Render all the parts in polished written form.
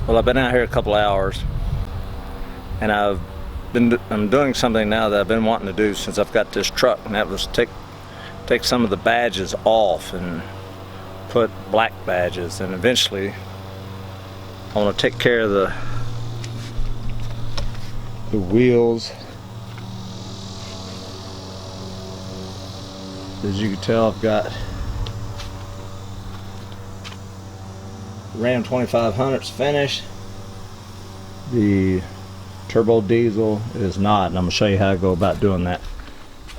Well, I've been out here a couple hours, and I'm doing something now that I've been wanting to do since I've got this truck, and that was take some of the badges off and put black badges, and eventually I want to take care of the wheels. As you can tell, I've got Ram 2500s finished. The turbo diesel is not, and I'm going to show you how I go about doing that.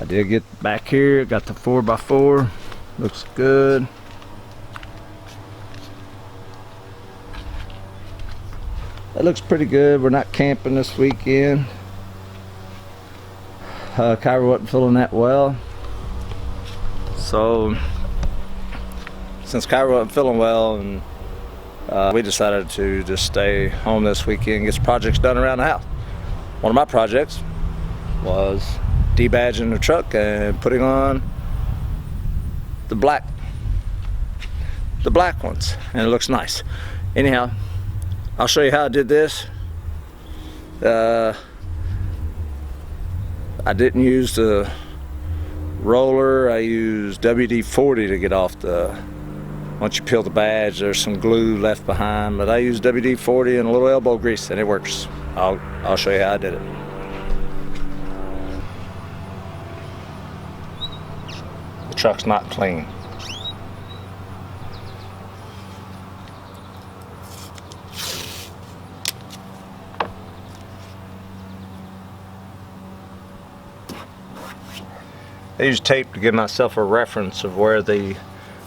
I did get back here, got the 4x4, looks good. That looks pretty good. We're not camping this weekend. Kyra wasn't feeling that well, so since Kyra wasn't feeling well, and we decided to just stay home this weekend and get some projects done around the house. One of my projects was debadging the truck and putting on the black ones, and it looks nice. Anyhow, I'll show you how I did this. I didn't use the roller. I used WD-40 to get off the, once you peel the badge, there's some glue left behind, but I used WD-40 and a little elbow grease, and it works. I'll show you how I did it. The truck's not clean. I used tape to give myself a reference of where the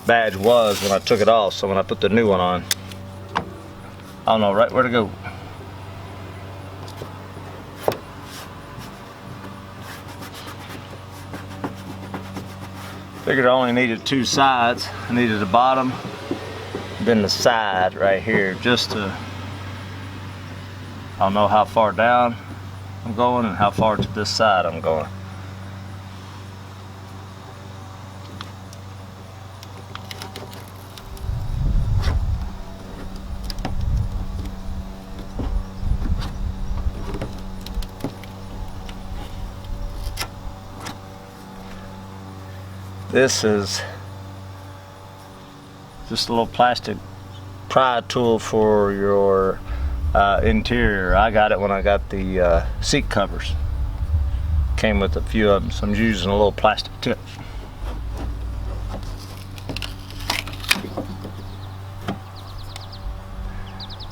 badge was when I took it off, so when I put the new one on, I don't know right where to go. Figured I only needed two sides. I needed the bottom, then the side right here, just to, I don't know how far down I'm going and how far to this side I'm going. This is just a little plastic pry tool for your interior. I got it when I got the seat covers. Came with a few of them, so I'm using a little plastic tip.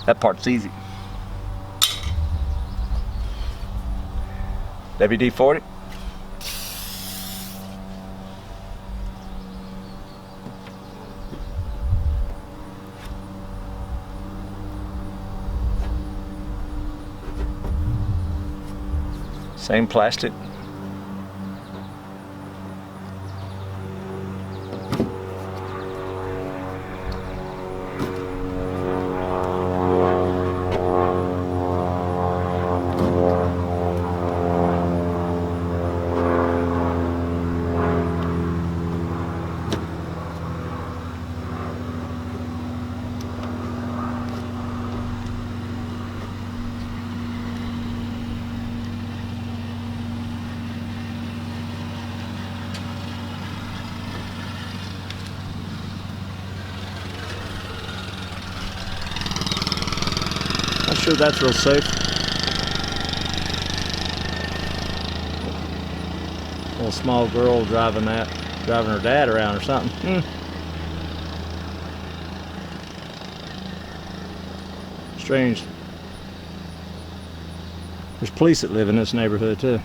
That part's easy. WD-40. Same plastic. Not sure that's real safe. Little small girl driving her dad around or something. Strange. There's police that live in this neighborhood too.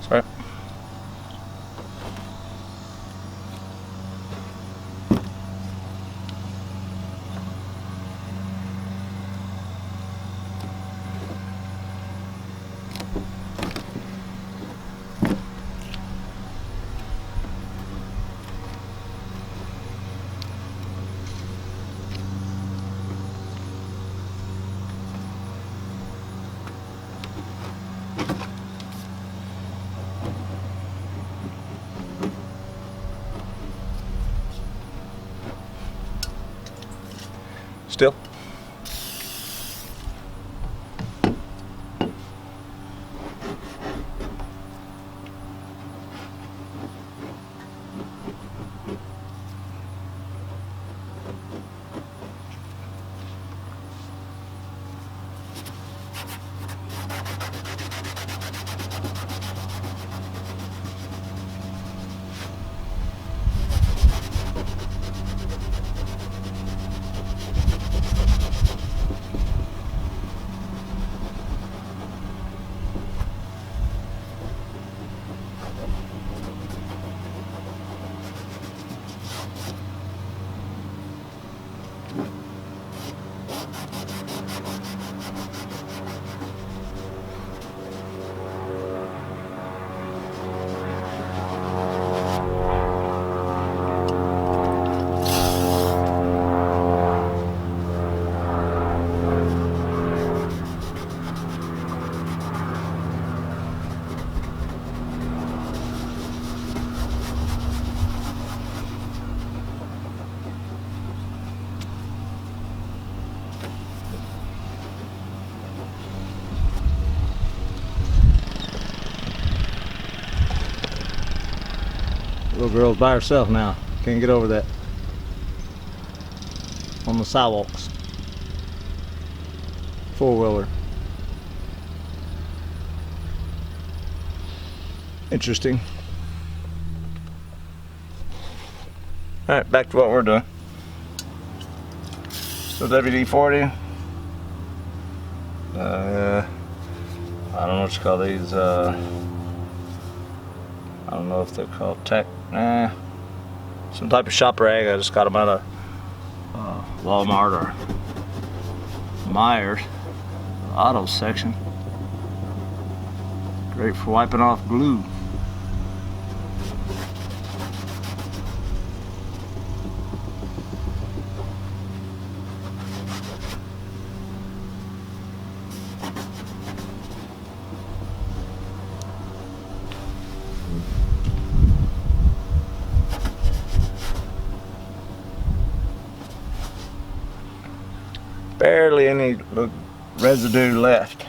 Sorry. Still. Little girl's by herself now. Can't get over that. On the sidewalks. Four-wheeler. Interesting. Alright, back to what we're doing. So WD-40. I don't know what you call these. I don't know if they're called some type of shop rag. I just got them out of Walmart or Myers auto section. Great for wiping off glue. Barely any residue left.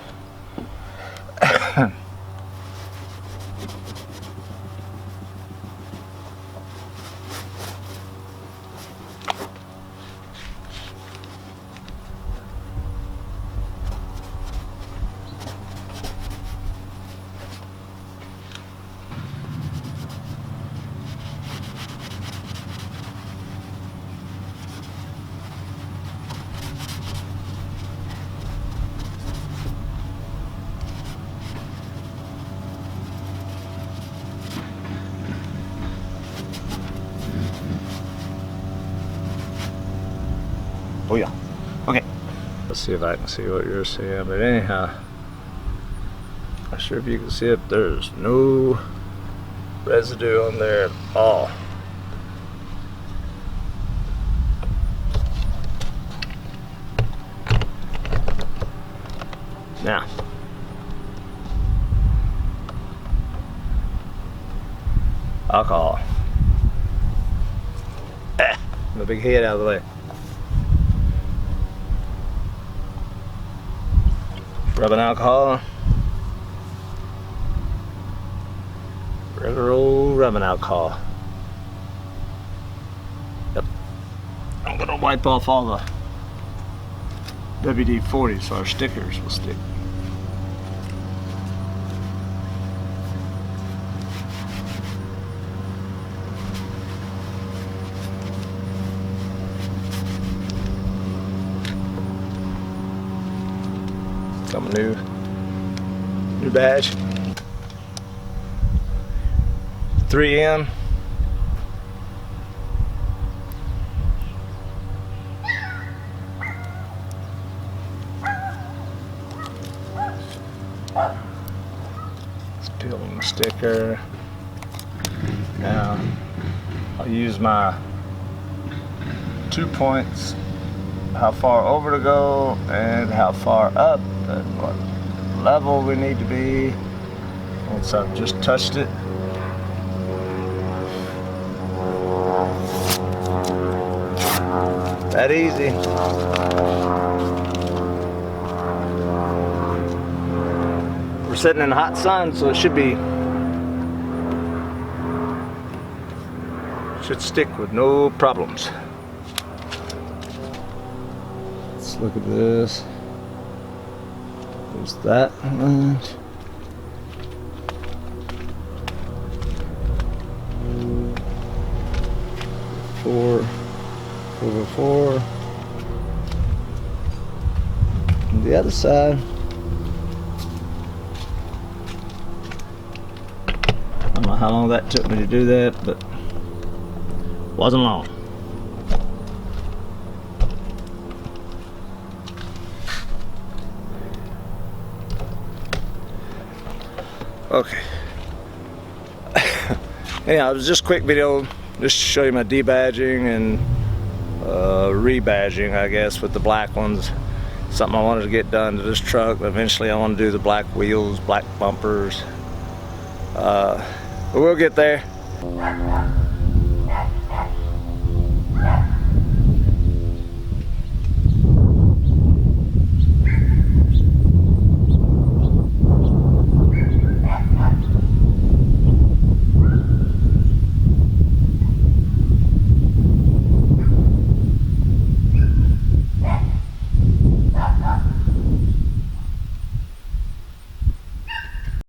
Oh yeah. Okay. Let's see if I can see what you're seeing. But anyhow, not sure if you can see it. There's no residue on there at all. Now, alcohol. The big head out of the way. Rubbing alcohol. Regular old rubbing alcohol. Yep. I'm gonna wipe off all the WD-40 so our stickers will stick. Got my new badge. 3M. Still on the sticker. Now I'll use my 2 points, how far over to go and how far up, and what level we need to be once I've just touched it. That easy. We're sitting in the hot sun, so it should stick with no problems. Let's look at this. There's that one. Four. And the other side. I don't know how long that took me to do that, but wasn't long. Okay. Anyhow, it was just a quick video just to show you my debadging and rebadging, I guess, with the black ones. Something I wanted to get done to this truck. Eventually I want to do the black wheels, black bumpers. But we'll get there.